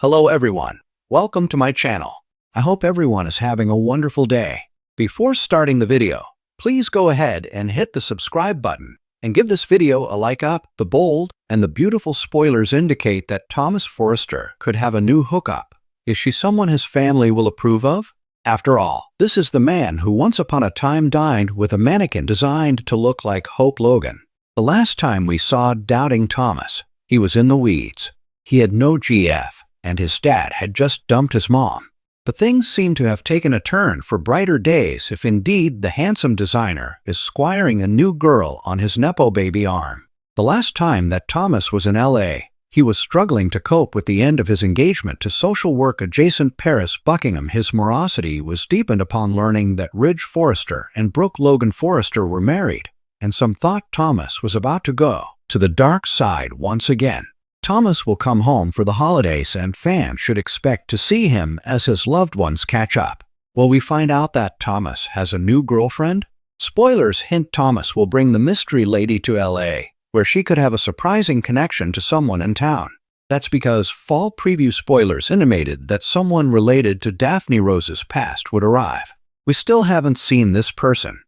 Hello everyone, welcome to my channel. I hope everyone is having a wonderful day. Before starting the video, please go ahead and hit the subscribe button and give this video a like up. The bold and the beautiful spoilers indicate that Thomas Forrester could have a new hookup. Is she someone his family will approve of? After all, this is the man who once upon a time dined with a mannequin designed to look like Hope Logan. The last time we saw Doubting Thomas, he was in the weeds. He had no GF. And his dad had just dumped his mom. But things seem to have taken a turn for brighter days if indeed the handsome designer is squiring a new girl on his Nepo baby arm. The last time that Thomas was in LA, he was struggling to cope with the end of his engagement to social work adjacent Paris Buckingham. His morosity was deepened upon learning that Ridge Forrester and Brooke Logan Forrester were married, and some thought Thomas was about to go to the dark side once again. Thomas will come home for the holidays and fans should expect to see him as his loved ones catch up. Will we find out that Thomas has a new girlfriend? Spoilers hint Thomas will bring the mystery lady to LA, where she could have a surprising connection to someone in town. That's because fall preview spoilers intimated that someone related to Daphne Rose's past would arrive. We still haven't seen this person.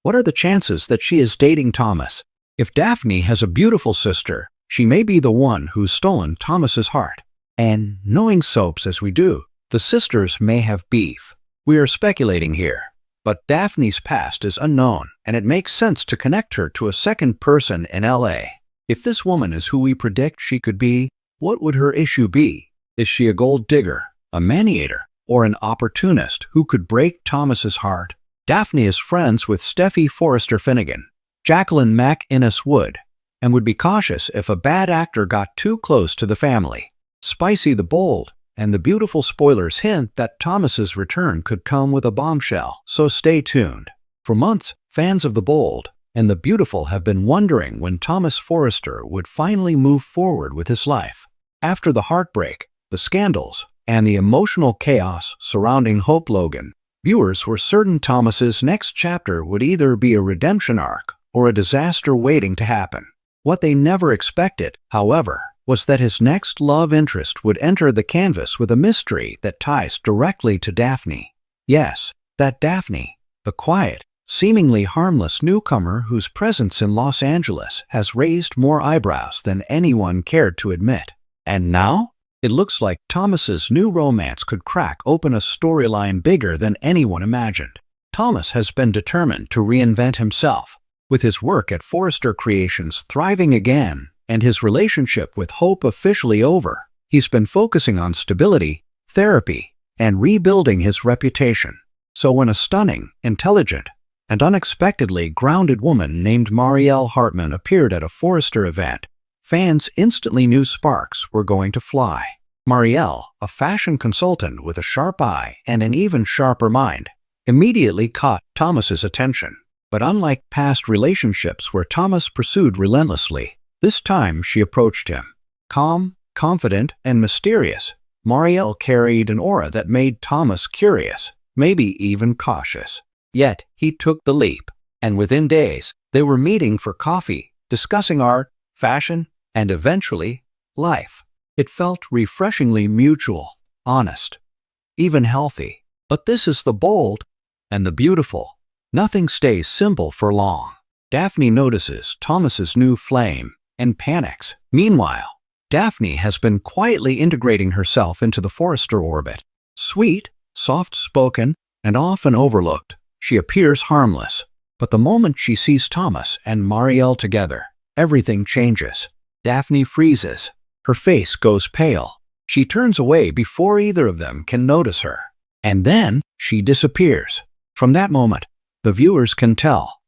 What are the chances that she is dating Thomas? If Daphne has a beautiful sister, she may be the one who's stolen Thomas's heart. And knowing soaps as we do, the sisters may have beef. We are speculating here, but Daphne's past is unknown, and it makes sense to connect her to a second person in LA. If this woman is who we predict she could be, what would her issue be? Is she a gold digger, a maniator, or an opportunist who could break Thomas's heart? Daphne is friends with Steffi Forrester Finnegan, Jacqueline MacInnes Wood, and would be cautious if a bad actor got too close to the family. Spicy the bold and the beautiful spoilers hint that Thomas's return could come with a bombshell, so stay tuned. For months, fans of the bold and the beautiful have been wondering when Thomas Forrester would finally move forward with his life. After the heartbreak, the scandals, and the emotional chaos surrounding Hope Logan, viewers were certain Thomas's next chapter would either be a redemption arc or a disaster waiting to happen. What they never expected, however, was that his next love interest would enter the canvas with a mystery that ties directly to Daphne. Yes, that Daphne, the quiet, seemingly harmless newcomer whose presence in Los Angeles has raised more eyebrows than anyone cared to admit. And now, it looks like Thomas's new romance could crack open a storyline bigger than anyone imagined. Thomas has been determined to reinvent himself. With his work at Forrester Creations thriving again and his relationship with Hope officially over, he's been focusing on stability, therapy, and rebuilding his reputation. So when a stunning, intelligent, and unexpectedly grounded woman named Marielle Hartman appeared at a Forrester event, fans instantly knew sparks were going to fly. Marielle, a fashion consultant with a sharp eye and an even sharper mind, immediately caught Thomas's attention. But unlike past relationships where Thomas pursued relentlessly, this time she approached him. Calm, confident, and mysterious, Marielle carried an aura that made Thomas curious, maybe even cautious. Yet, he took the leap, and within days, they were meeting for coffee, discussing art, fashion, and eventually, life. It felt refreshingly mutual, honest, even healthy. But this is the bold and the beautiful. Nothing stays simple for long. Daphne notices Thomas's new flame and panics. Meanwhile, Daphne has been quietly integrating herself into the Forrester orbit. Sweet, soft-spoken, and often overlooked, she appears harmless. But the moment she sees Thomas and Marielle together, everything changes. Daphne freezes. Her face goes pale. She turns away before either of them can notice her. And then she disappears. From that moment, the viewers can tell.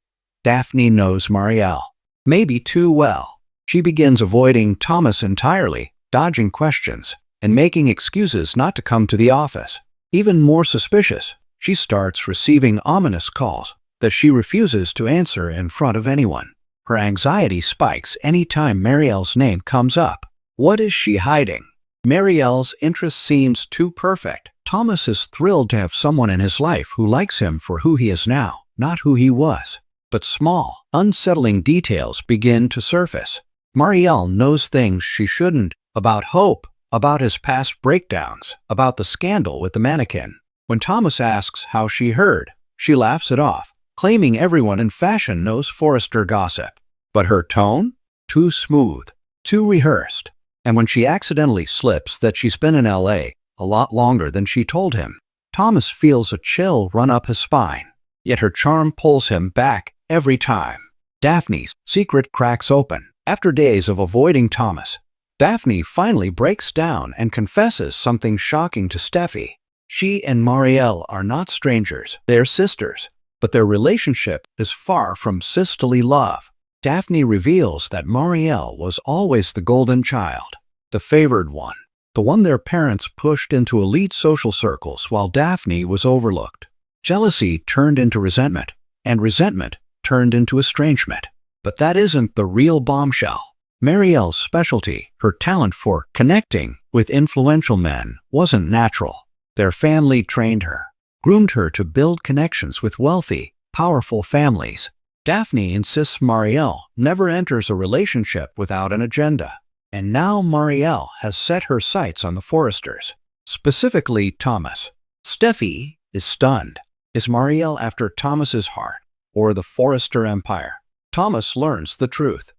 Daphne knows Marielle, maybe too well. She begins avoiding Thomas entirely, dodging questions, and making excuses not to come to the office. Even more suspicious, she starts receiving ominous calls that she refuses to answer in front of anyone. Her anxiety spikes anytime Marielle's name comes up. What is she hiding? Marielle's interest seems too perfect. Thomas is thrilled to have someone in his life who likes him for who he is now, not who he was. But small, unsettling details begin to surface. Marielle knows things she shouldn't about Hope, about his past breakdowns, about the scandal with the mannequin. When Thomas asks how she heard, she laughs it off, claiming everyone in fashion knows Forrester gossip. But her tone? Too smooth, too rehearsed. And when she accidentally slips that she's been in LA a lot longer than she told him, Thomas feels a chill run up his spine. Yet her charm pulls him back every time. Daphne's secret cracks open. After days of avoiding Thomas, Daphne finally breaks down and confesses something shocking to Steffi. She and Marielle are not strangers, they're sisters, but their relationship is far from sisterly love. Daphne reveals that Marielle was always the golden child, the favored one, the one their parents pushed into elite social circles while Daphne was overlooked. Jealousy turned into resentment, and resentment turned into estrangement. But that isn't the real bombshell. Marielle's specialty, her talent for connecting with influential men, wasn't natural. Their family trained her, groomed her to build connections with wealthy, powerful families. Daphne insists Marielle never enters a relationship without an agenda. And now Marielle has set her sights on the Forresters, specifically Thomas. Steffi is stunned. Is Marielle after Thomas's heart or the Forrester empire? Thomas learns the truth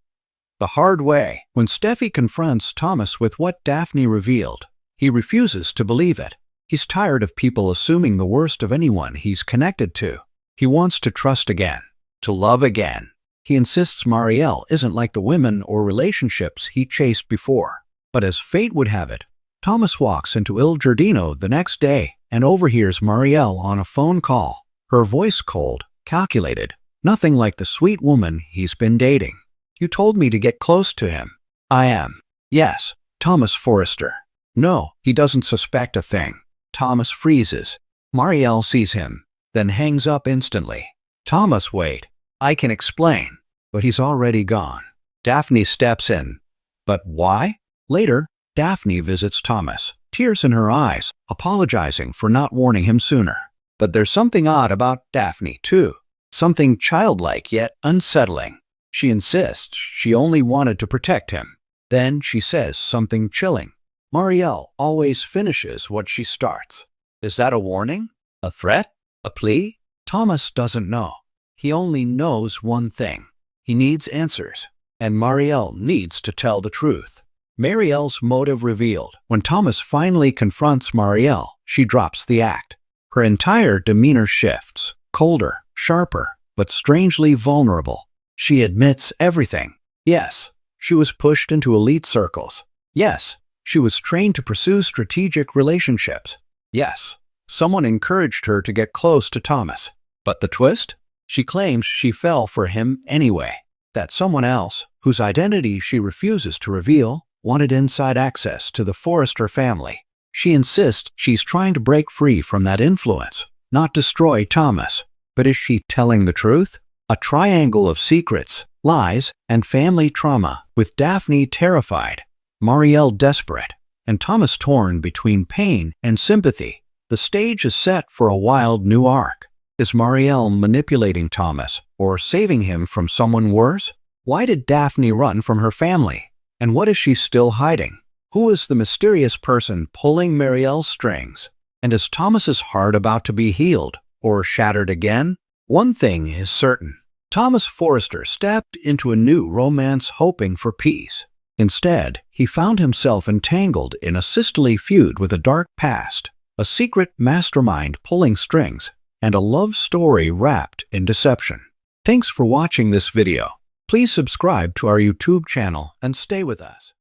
the hard way. When Steffi confronts Thomas with what Daphne revealed, he refuses to believe it. He's tired of people assuming the worst of anyone he's connected to. He wants to trust again, to love again. He insists Marielle isn't like the women or relationships he chased before. But as fate would have it, Thomas walks into Il Giardino the next day and overhears Marielle on a phone call. Her voice cold, calculated, nothing like the sweet woman he's been dating. You told me to get close to him. I am. Yes, Thomas Forrester. No, he doesn't suspect a thing. Thomas freezes. Marielle sees him, then hangs up instantly. Thomas, wait. I can explain. But he's already gone. Daphne steps in. But why? Later, Daphne visits Thomas, tears in her eyes, apologizing for not warning him sooner. But there's something odd about Daphne, too. Something childlike yet unsettling. She insists she only wanted to protect him. Then she says something chilling. Marielle always finishes what she starts. Is that a warning? A threat? A plea? Thomas doesn't know. He only knows one thing. He needs answers. And Marielle needs to tell the truth. Marielle's motive revealed. When Thomas finally confronts Marielle, she drops the act. Her entire demeanor shifts, colder, sharper, but strangely vulnerable. She admits everything. Yes, she was pushed into elite circles. Yes, she was trained to pursue strategic relationships. Yes, someone encouraged her to get close to Thomas. But the twist? She claims she fell for him anyway. That someone else, whose identity she refuses to reveal, wanted inside access to the Forrester family. She insists she's trying to break free from that influence, not destroy Thomas. But is she telling the truth? A triangle of secrets, lies, and family trauma, with Daphne terrified, Marielle desperate, and Thomas torn between pain and sympathy. The stage is set for a wild new arc. Is Marielle manipulating Thomas or saving him from someone worse? Why did Daphne run from her family? And what is she still hiding? Who is the mysterious person pulling Marielle's strings? And is Thomas's heart about to be healed or shattered again? One thing is certain. Thomas Forrester stepped into a new romance hoping for peace. Instead, he found himself entangled in a sisterly feud with a dark past, a secret mastermind pulling strings, and a love story wrapped in deception. Thanks for watching this video. Please subscribe to our YouTube channel and stay with us.